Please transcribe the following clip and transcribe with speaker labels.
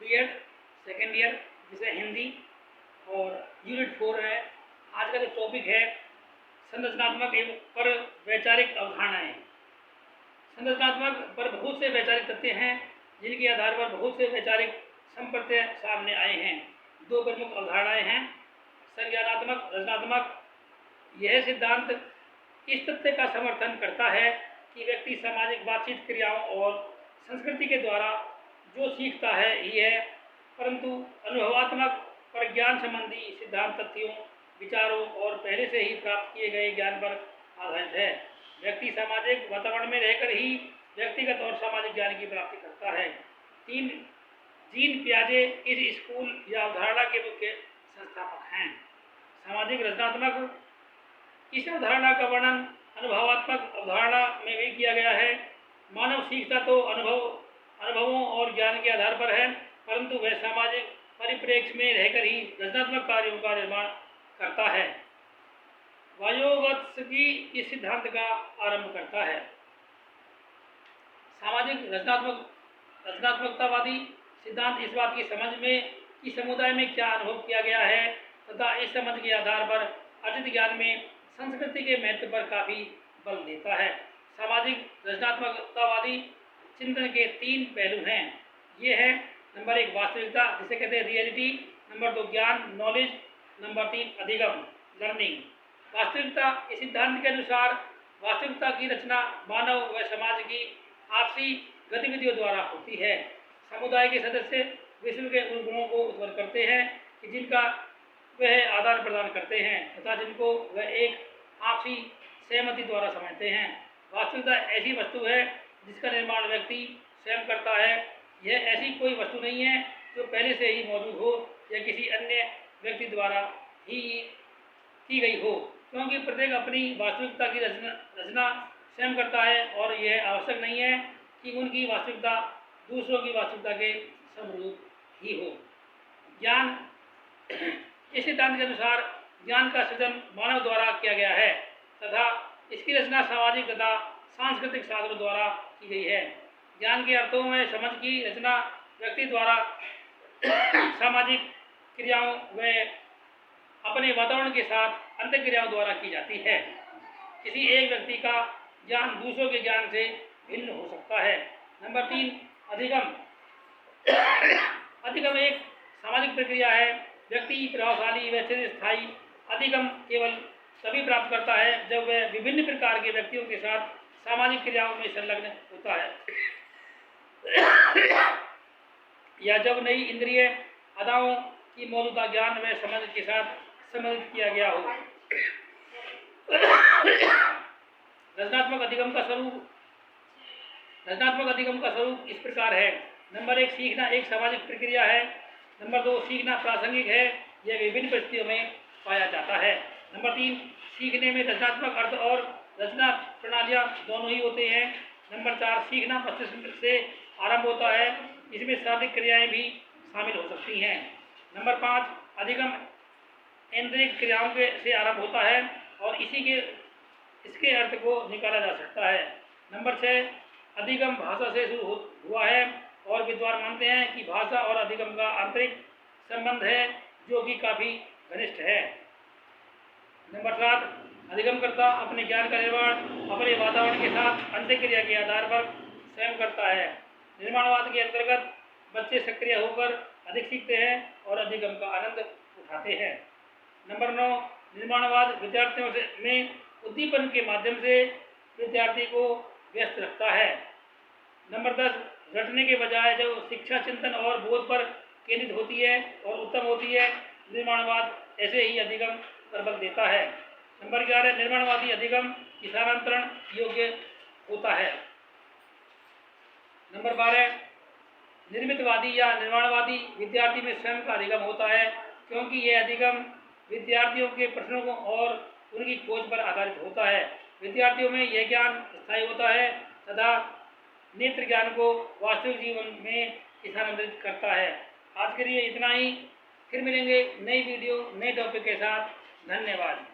Speaker 1: BEd second year विषय हिंदी और unit 4 है। आज का जो टॉपिक है संरचनात्मक एवं पर वैचारिक अवधारणाएं। संरचनात्मक पर बहुत से वैचारिक तथ्य हैं जिनके आधार पर बहुत से वैचारिक संप्रत्यय सामने आए हैं। दो प्रमुख अवधारणाएं हैं, संज्ञानात्मक, रचनात्मक। यह सिद्धांत इस तथ्य का समर्थन करता है कि व्यक्ति सामाजिक बातचीत, क्रियाओं और संस्कृति के द्वारा जो सीखता है ही है, परंतु अनुभवात्मक पर ज्ञान संबंधी सिद्धांत तथ्यों, विचारों और पहले से ही प्राप्त किए गए ज्ञान पर आधारित है। व्यक्ति सामाजिक वातावरण में रहकर ही व्यक्तिगत और सामाजिक ज्ञान की प्राप्ति करता है। जीन पियाजे इस स्कूल या अवधारणा के मुख्य संस्थापक हैं। सामाजिक रचनात्मक, इस अवधारणा का वर्णन अनुभवात्मक अवधारणा में भी किया गया है। मानव सीखता तो अनुभवों और ज्ञान के आधार पर है, परंतु वह सामाजिक परिप्रेक्ष्य में रहकर ही रचनात्मक कार्यों का निर्माण करता है। वायोत्स्की इस सिद्धांत का आरंभ करता है। सामाजिक रचनात्मकतावादी सिद्धांत इस बात की समझ में कि समुदाय में क्या अनुभव किया गया है तथा इस समझ के आधार पर अर्जित ज्ञान में संस्कृति के महत्व पर काफी बल देता है। सामाजिक रचनात्मकतावादी चिंतन के 3 पहलू हैं। ये है नंबर 1 वास्तविकता, जिसे कहते हैं रियलिटी। नंबर 2 ज्ञान, नॉलेज। नंबर 3 अधिगम, लर्निंग। वास्तविकता, इस सिद्धांत के अनुसार वास्तविकता की रचना मानव व समाज की आपसी गतिविधियों द्वारा होती है। समुदाय के सदस्य विश्व के उन गुणों को उत्पन्न करते हैं कि जिनका वह आदान प्रदान करते हैं तथा जिनको वह एक आपसी सहमति द्वारा समझते हैं। वास्तविकता ऐसी वस्तु है जिसका निर्माण व्यक्ति स्वयं करता है। यह ऐसी कोई वस्तु नहीं है जो पहले से ही मौजूद हो या किसी अन्य व्यक्ति द्वारा ही की गई हो, क्योंकि प्रत्येक अपनी वास्तविकता की रचना स्वयं करता है और यह आवश्यक नहीं है कि उनकी वास्तविकता दूसरों की वास्तविकता के समरूप ही हो। ज्ञान, इस सिद्धांत के अनुसार ज्ञान का सृजन मानव द्वारा किया गया है तथा इसकी रचना सामाजिक तथा सांस्कृतिक साधनों द्वारा की गई है। ज्ञान के अर्थों में समझ की रचना व्यक्ति द्वारा सामाजिक क्रियाओं व अपने वातावरण के साथ अंत क्रियाओं द्वारा की जाती है। किसी एक व्यक्ति का ज्ञान दूसरों के ज्ञान से भिन्न हो सकता है। नंबर 3 अधिगम। अधिगम एक सामाजिक प्रक्रिया है। व्यक्ति प्रभावशाली व चिरस्थायी अधिगम केवल तभी प्राप्त करता है जब वह विभिन्न प्रकार के व्यक्तियों के साथ सामाजिक क्रियाओं में संलग्न होता है या जब नई इंद्रिय अदाओं की मौजूदा ज्ञान व समझ के साथ सम्मिलित किया गया हो। रचनात्मक अधिगम का स्वरूप इस प्रकार है। नंबर 1 सीखना एक सामाजिक प्रक्रिया है। नंबर 2 सीखना प्रासंगिक है, यह विभिन्न परिस्थितियों में पाया जाता है। नंबर 3 सीखने में रचनात्मक अर्थ और रचना प्रणालियाँ दोनों ही होते हैं। नंबर 4 सीखना मस्तिष्क से आरंभ होता है, इसमें शारीरिक क्रियाएं भी शामिल हो सकती हैं। नंबर 5 अधिगम इंद्रिय क्रियाओं से आरंभ होता है और इसके अर्थ को निकाला जा सकता है। नंबर 6 अधिगम भाषा से शुरू हुआ है और विद्वान मानते हैं कि भाषा और अधिगम का आंतरिक संबंध है जो कि काफी घनिष्ठ है। नंबर 7 अधिगमकर्ता अपने ज्ञान का निर्माण अपने वातावरण के साथ अंतःक्रिया के आधार पर स्वयं करता है। निर्माणवाद के अंतर्गत बच्चे सक्रिय होकर अधिक सीखते हैं और अधिगम का आनंद उठाते हैं। नंबर 9 निर्माणवाद विद्यार्थियों में उद्दीपन के माध्यम से विद्यार्थी को व्यस्त रखता है। नंबर 10 रटने के बजाय जब शिक्षा चिंतन और बोध पर केंद्रित होती है और उत्तम होती है, निर्माणवाद ऐसे ही अधिगम पर बल देता है। नंबर 11 निर्माणवादी अधिगम स्थानांतरण योग्य होता है। नंबर 12 निर्मितवादी या निर्माणवादी विद्यार्थी में स्वयं का अधिगम होता है, क्योंकि यह अधिगम विद्यार्थियों के प्रश्नों को और उनकी खोज पर आधारित होता है। विद्यार्थियों में यह ज्ञान स्थायी होता है तथा नेत्र ज्ञान को वास्तविक जीवन में स्थानांतरित करता है। आज के लिए इतना ही, फिर मिलेंगे नई वीडियो नए टॉपिक के साथ। धन्यवाद।